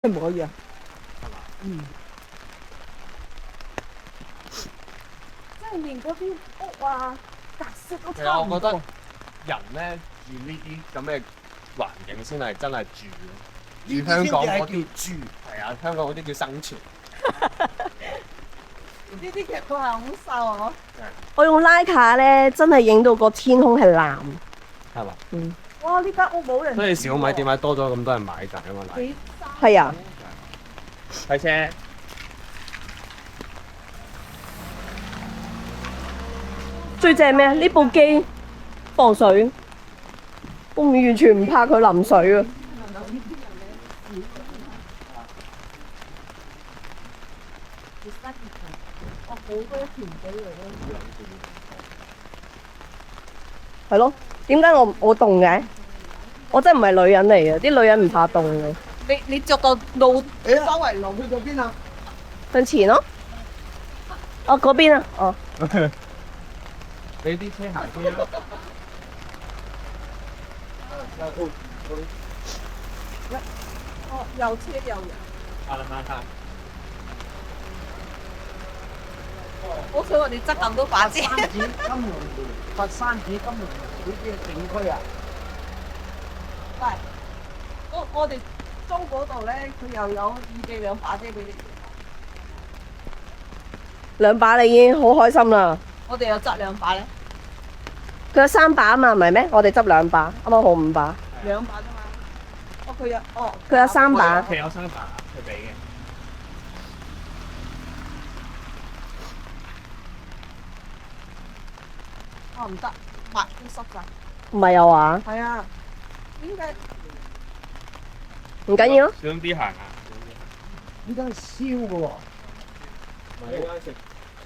唔可以啊？係嘛？嗯。即係連嗰啲屋啊、格式都其實差唔多。我覺得人咧住呢啲咁嘅環境先係真係住咯。住香港嗰啲住，係啊，香港嗰啲叫生存。呢啲其實都係好瘦啊！我用拉卡咧，真係影到個天空係藍。係嘛？嗯。哇！呢間屋冇人住喎。所以小米點解多咗咁多人買就係因為幾係啊。睇車。最正咩？呢部機防水，我完全唔怕佢淋水啊！我好多一條俾佢咯。係咯，點解我凍嘅？我真係唔係女人嚟嘅，啲女人唔怕凍嘅。你着到路周圍路去到邊啊？向前咯。哦，嗰邊啊，哦。俾啲車行先啦。哦，有車有人。行行行。好彩我哋側近都把遮。佛山市金融呢啲景區啊，係，我哋租嗰度咧，佢又有預備兩把遮俾你。兩把你已經好開心啦。我哋有執兩把咧。佢有3把啊嘛，唔係咩？我哋執2把，啱啱好5把。兩把啫嘛。哦，佢有哦。佢有3把。佢有3把，佢俾嘅。哦，唔得，抹都濕晒。唔係又話？係啊。點解？唔緊要咯。小心啲行啊！呢間係燒嘅喎。唔係呢間食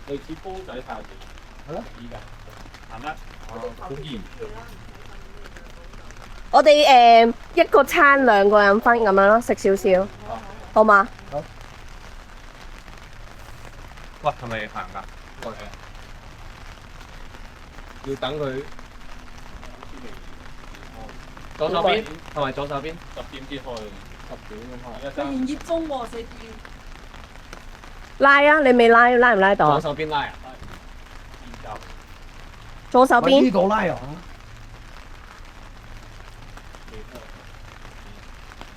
類似煲仔飯嘅，係咯，依家行得，好熱。我哋一個餐2個人分咁樣咯，食少少，好嘛？好。喂，係咪行㗎？過嚟啊！要等佢。左手邊係咪左手邊？10點先開，10點先開。佢營業中喎，4點。拉啊！你未拉唔拉到啊？左手邊拉啊！左手邊。呢度拉啊！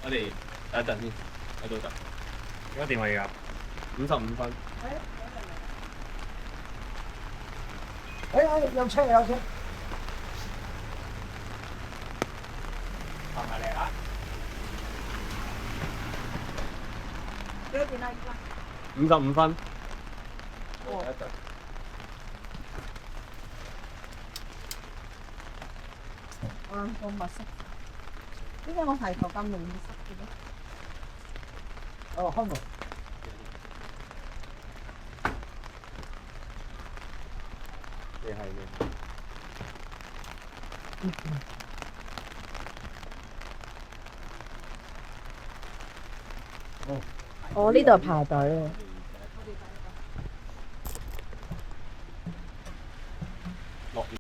我哋等一陣先，喺度等。而家電話而家55分。有車有車。行埋嚟啦！幾多錢啊？依家55分。哦。啊，咁密塞。點解我抬頭咁容易塞嘅咧？哦，開門。你係嘅。我呢度係排隊喎。